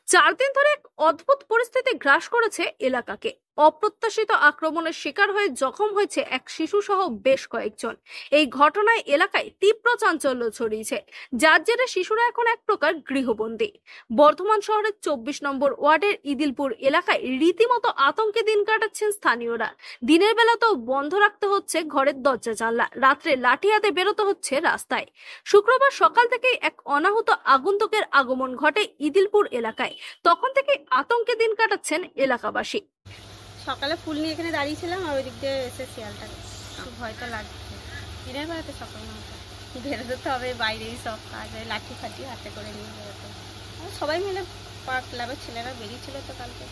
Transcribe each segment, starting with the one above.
4 দিন ধরে এক অদ্ভুত পরিস্থিতি গ্রাস করেছে এলাকাকে। অপ্রত্যাশিত আক্রমণের শিকার হয়ে জখম হয়েছে এক শিশু সহ বেশ কয়েকজন। এই ঘটনায় এলাকায় তীব্র চাঞ্চল্য ছড়িয়েছে, যার জেরে শিশুরা এখন এক প্রকার গৃহবন্দী। বর্ধমান শহরের 24 নম্বর ওয়ার্ডের ইদিলপুর এলাকায় রীতিমতো আতঙ্কে দিন কাটাচ্ছেন স্থানীয়রা। দিনের বেলাতেও বন্ধ রাখতে হচ্ছে ঘরের দরজা জানলা, রাত্রে লাঠি হাতে বেরোতে হচ্ছে রাস্তায়। শুক্রবার সকাল থেকেই এক অনাহুত আগন্তুকের আগমন ঘটে ইদিলপুর এলাকায়। তখন থেকে আতঙ্কে দিন কাটাচ্ছেন এলাকাবাসী। সকালে ফুল নিয়ে এখানে দাঁড়িয়েছিলাম, আর ওই দিক দিয়ে এসে শিয়ালটা ভয় তো লাগছে। দিনের বেলাতে সকাল নটা বেরোতে তো হবে, বাইরেই সব কাজ, লাঠি ফাঠি হাতে করে নিয়ে বেরোতে। সবাই মিলে পার্ক ক্লাবের ছেলেরা বেরিয়েছিল তো কালকে,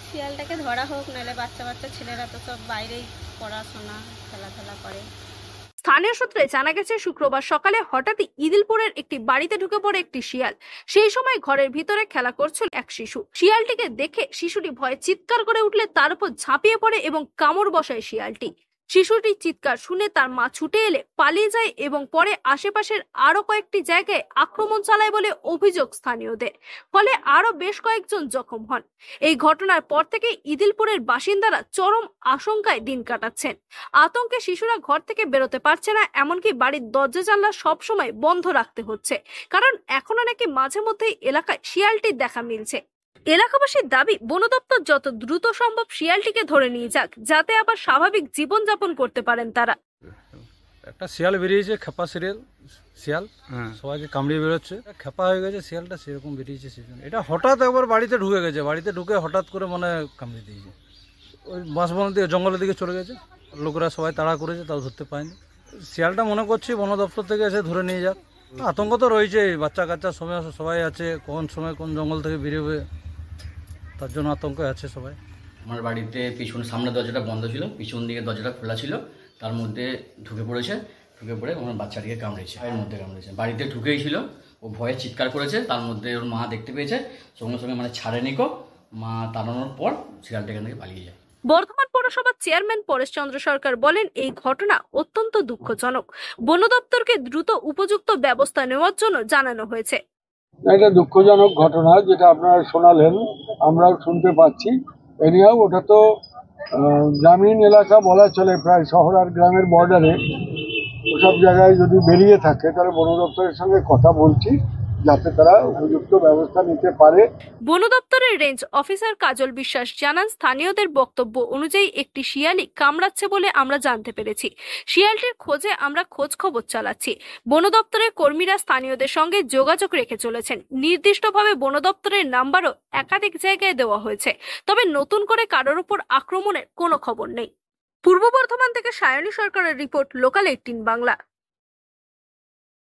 শিয়ালটাকে ধরা হোক, নাহলে বাচ্চা বাচ্চা ছেলেরা তো সব বাইরেই পড়াশোনা খেলাধুলা করে। স্থানীয় সূত্রে জানা গেছে, শুক্রবার সকালে হঠাৎই ইদিলপুরের একটি বাড়িতে ঢুকে পড়ে একটি শিয়াল। সেই সময় ঘরের ভিতরে খেলা করছিল এক শিশু। শিয়ালটিকে দেখে শিশুটি ভয়ে চিৎকার করে উঠলে তার উপর ঝাঁপিয়ে পড়ে এবং কামড় বসায় শিয়ালটি। শিশুটির চিৎকার শুনে তার মা ছুটে এলে পালিয়ে যায় এবং পরে আশেপাশের আরো কয়েকটি জায়গায় আক্রমণ চালায় বলে অভিযোগ স্থানীয়দের। ফলে আরো বেশ কয়েকজন জখম হন। এই ঘটনার পর থেকে ইদিলপুরের বাসিন্দারা চরম আশঙ্কায় দিন কাটাচ্ছেন। আতঙ্কে শিশুরা ঘর থেকে বেরোতে পারছে না, এমনকি বাড়ির দরজা জানলা সবসময় বন্ধ রাখতে হচ্ছে, কারণ এখনো নাকি মাঝে মধ্যেই এলাকায় শিয়ালটির দেখা মিলছে। এলাকাবাসীর দাবি, বন দপ্তর যত দ্রুত সম্ভব শিয়ালটিকে ধরে নিয়ে যাক, যাতে আবার স্বাভাবিক জীবনযাপন করতে পারেন তারা। একটা শিয়াল বেরিয়েছে, খেপা শিয়াল, সবাইকে কামড়িয়ে বেরোচ্ছে। খেপা হয়ে গেছে শিয়ালটা, সেরকম বেরিয়েছে সেজন্য। এটা হঠাৎ একবার বাড়িতে ঢুকে গেছে, বাড়িতে ঢুকে হঠাৎ করে মনে কামড়িয়ে দিয়েছে। ওই বাঁশবনের দিকে, জঙ্গলের দিকে চলে গেছে। লোকেরা সবাই তাড়া করেছে, তাও ধরতে পায়নি। শিয়ালটা মনে করছি বন দপ্তর থেকে এসে ধরে নিয়ে যাক। আতঙ্ক তো রয়েছে, বাচ্চা কাচ্চা সময় সবাই আছে, কোন সময় কোন জঙ্গল থেকে বেরোবে, তার জন্য আতঙ্ক আছে সবাই। আমার বাড়িতে পিছনে সামনের দরজাটা বন্ধ ছিল, পিছন দিকে দরজাটা খোলা ছিল, তার মধ্যে ঢুকে পড়েছে। ঢুকে পড়ে আমার বাচ্চাটিকে কামড়েছে, এর মধ্যে কামড়েছে। বাড়িতে ঢুকেই ছিল, ও ভয়ে চিৎকার করেছে। তার মধ্যে ওর মা দেখতে পেয়েছে, সঙ্গে সঙ্গে ছাড়েনি কো, মা তাড়ানোর পর শিয়ালটা এখান থেকে পালিয়ে যায়। বর্ধমান পৌরসভার চেয়ারম্যান পরেশ চন্দ্র সরকার বলেন, এই ঘটনা অত্যন্ত দুঃখজনক। বন দপ্তরকে দ্রুত উপযুক্ত ব্যবস্থা নেওয়ার জন্য জানানো হয়েছে। এটা দুঃখজনক ঘটনা, যেটা আপনারা শোনালেন, আমরাও শুনতে পাচ্ছি। এনিহাও ওটা তো গ্রামীণ এলাকা বলা চলে, প্রায় শহর আর গ্রামের বর্ডারে। ওসব জায়গায় যদি বেরিয়ে থাকে, তাহলে বন দপ্তরের সঙ্গে কথা বলছি, যাতে তারা উপযুক্ত ব্যবস্থা নিতে পারে। বন দপ্তরের রেঞ্জ অফিসার কাজল বিশ্বাস জানান, স্থানীয়দের বক্তব্য অনুযায়ী একটি শিয়ালই কামড়াচ্ছে বলে আমরা জানতে পেরেছি। শিয়ালটির খোঁজে আমরা খোঁজ খবর চালাচ্ছি। বন দপ্তরের কর্মীরা স্থানীয়দের সঙ্গে যোগাযোগ রেখে চলেছেন। নির্দিষ্টভাবে বন দপ্তরের নাম্বারও একাধিক জায়গায় দেওয়া হয়েছে, তবে নতুন করে কারোর উপর আক্রমণের কোনো খবর নেই। পূর্ব বর্ধমান থেকে সায়নী সরকারের রিপোর্ট, লোকাল 18 বাংলা।